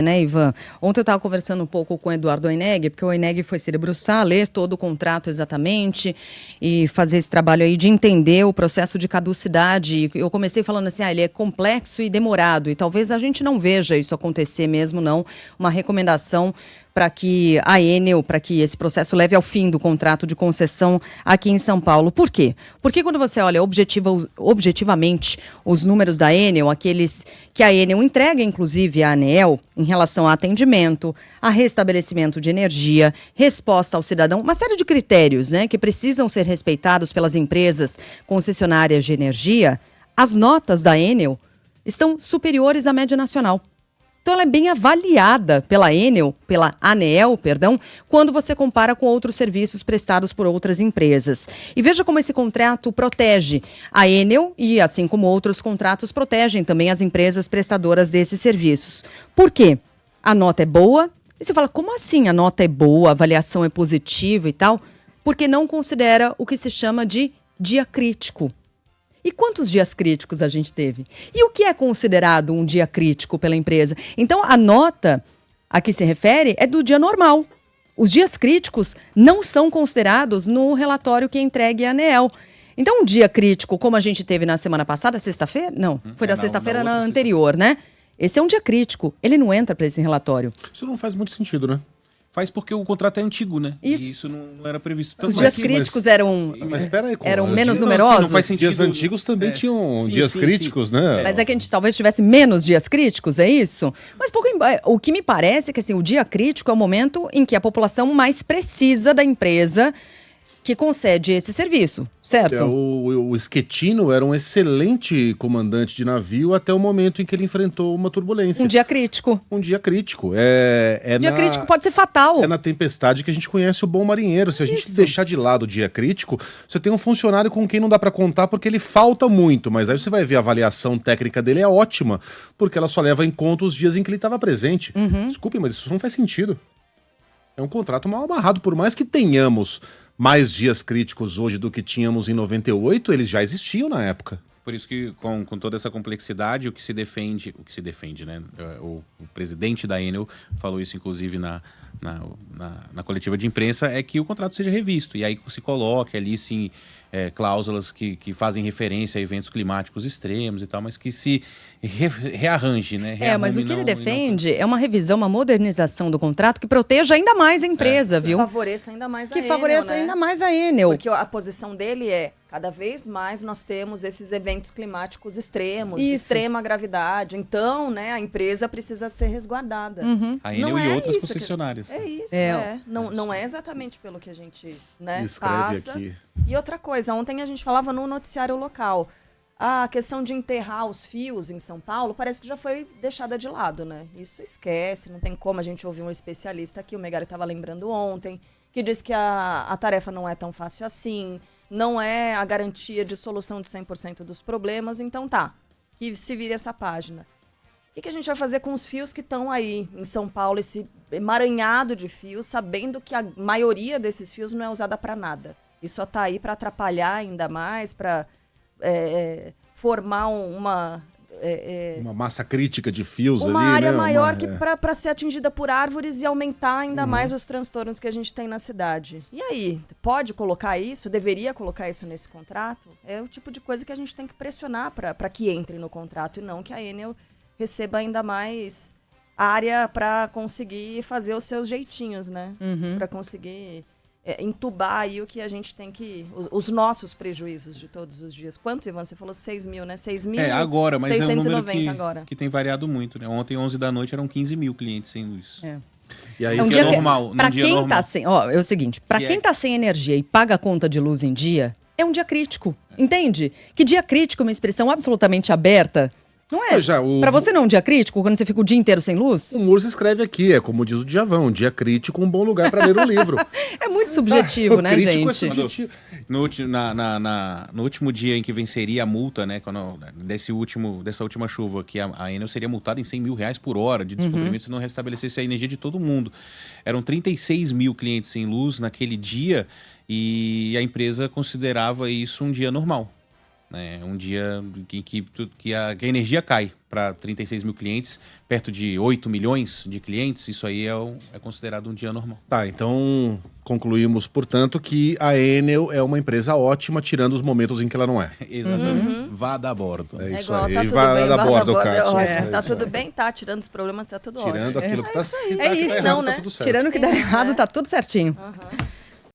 Né, Ivan? Ontem eu estava conversando um pouco com o Eduardo Oineg, porque o Oineg foi se debruçar, ler todo o contrato exatamente e fazer esse trabalho aí de entender o processo de caducidade. Eu comecei falando assim, ele é complexo e demorado, e talvez a gente não veja isso acontecer mesmo, não. Uma recomendação para que a Enel, para que esse processo leve ao fim do contrato de concessão aqui em São Paulo. Por quê? Porque quando você olha objetivamente os números da Enel, aqueles que a Enel entrega, inclusive à ANEEL, em relação a atendimento, a restabelecimento de energia, resposta ao cidadão, uma série de critérios, né, que precisam ser respeitados pelas empresas concessionárias de energia, as notas da Enel estão superiores à média nacional. Então ela é bem avaliada pela Enel, pela ANEEL, perdão, quando você compara com outros serviços prestados por outras empresas. E veja como esse contrato protege a Enel e, assim como outros contratos, protegem também as empresas prestadoras desses serviços. Por quê? A nota é boa. E você fala, como assim a nota é boa, a avaliação é positiva e tal? Porque não considera o que se chama de dia crítico. E quantos dias críticos a gente teve? E o que é considerado um dia crítico pela empresa? Então, a nota a que se refere é do dia normal. Os dias críticos não são considerados no relatório que é entregue à ANEEL. Então, um dia crítico, como a gente teve na semana passada, sexta-feira? Não, foi da sexta-feira na anterior, né? Esse é um dia crítico. Ele não entra para esse relatório. Isso não faz muito sentido, né? Faz porque o contrato é antigo, né? Isso. E isso não era previsto. Os dias críticos eram menos numerosos? Não faz sentido. Dias antigos também tinham dias críticos, né? Mas é que a gente talvez tivesse menos dias críticos, é isso? Mas o que me parece é que assim, o dia crítico é o momento em que a população mais precisa da empresa que concede esse serviço, certo? O Schettino era um excelente comandante de navio até o momento em que ele enfrentou uma turbulência. Um dia crítico. Um dia crítico. Dia crítico pode ser fatal. É na tempestade que a gente conhece o bom marinheiro. Se a gente deixar de lado o dia crítico, você tem um funcionário com quem não dá pra contar porque ele falta muito, mas aí você vai ver a avaliação técnica dele é ótima, porque ela só leva em conta os dias em que ele estava presente. Desculpe, mas isso não faz sentido. É um contrato mal amarrado, por mais que tenhamos mais dias críticos hoje do que tínhamos em 98, eles já existiam na época. Por isso que, com toda essa complexidade, o que se defende, né? O presidente da Enel falou isso, inclusive, na coletiva de imprensa, é que o contrato seja revisto. E aí se coloque ali, sim, cláusulas que fazem referência a eventos climáticos extremos e tal, mas que se rearranje, né? Mas o que ele defende é uma revisão, uma modernização do contrato que proteja ainda mais a empresa, viu? Que favoreça ainda mais a Enel, Que favoreça ainda mais a Enel. Porque a posição dele é, cada vez mais nós temos esses eventos climáticos extremos, de extrema gravidade. Então, né, a empresa precisa ser resguardada. A Enel e outras concessionárias. É isso, Não é exatamente pelo que a gente, né, passa. Aqui. E outra coisa, ontem a gente falava no noticiário local, a questão de enterrar os fios em São Paulo parece que já foi deixada de lado, né? Isso esquece, não tem como a gente ouvir um especialista aqui, o Megali estava lembrando ontem, que diz que a tarefa não é tão fácil assim, não é a garantia de solução de 100% dos problemas, então que se vire essa página. O que a gente vai fazer com os fios que estão aí em São Paulo, esse emaranhado de fios, sabendo que a maioria desses fios não é usada para nada? E só está aí para atrapalhar ainda mais, para formar uma massa crítica de fios ali, uma área né? maior que para ser atingida por árvores e aumentar ainda mais os transtornos que a gente tem na cidade. E aí, pode colocar isso? Deveria colocar isso nesse contrato? É o tipo de coisa que a gente tem que pressionar para que entre no contrato e não que a Enel receba ainda mais área para conseguir fazer os seus jeitinhos, né? Para conseguir entubar aí o que a gente tem que... Os nossos prejuízos de todos os dias. Quanto, Ivan? Você falou 6 mil, né? 6 mil... agora, mas 690 é um número agora. que tem variado muito, né? Ontem, 11 da noite, eram 15 mil clientes sem luz. E aí, É um dia normal. Para quem tá sem... é o seguinte, para quem tá sem energia e paga a conta de luz em dia, é um dia crítico, entende? Que dia crítico é uma expressão absolutamente aberta. Não é? Pra você não é um dia crítico, quando você fica o dia inteiro sem luz? O Murso escreve aqui, como diz o Djavão, um dia crítico, um bom lugar para ler um livro. É muito subjetivo, né, gente? É subjetivo. No último dia em que venceria a multa, né, dessa última chuva, que a Enel seria multada em R$100 mil por hora de descumprimento se não restabelecesse a energia de todo mundo. Eram 36 mil clientes sem luz naquele dia e a empresa considerava isso um dia normal. né? Um dia que a energia cai para 36 mil clientes, perto de 8 milhões de clientes, isso aí é considerado um dia normal. Tá, então concluímos, portanto, que a Enel é uma empresa ótima, tirando os momentos em que ela não é. Exatamente. Vá dar bordo. É É isso igual, aí. tá tudo Vai bem, dar vai bordo, dar bordo, Cássio. ótimo. É Tá isso tudo aí. bem, tá, tirando os problemas, tá tudo Tirando ótimo. aquilo que tá, É isso, errado, né? tá tudo certo. Tirando o que dá errado, tá tudo certinho. Aham.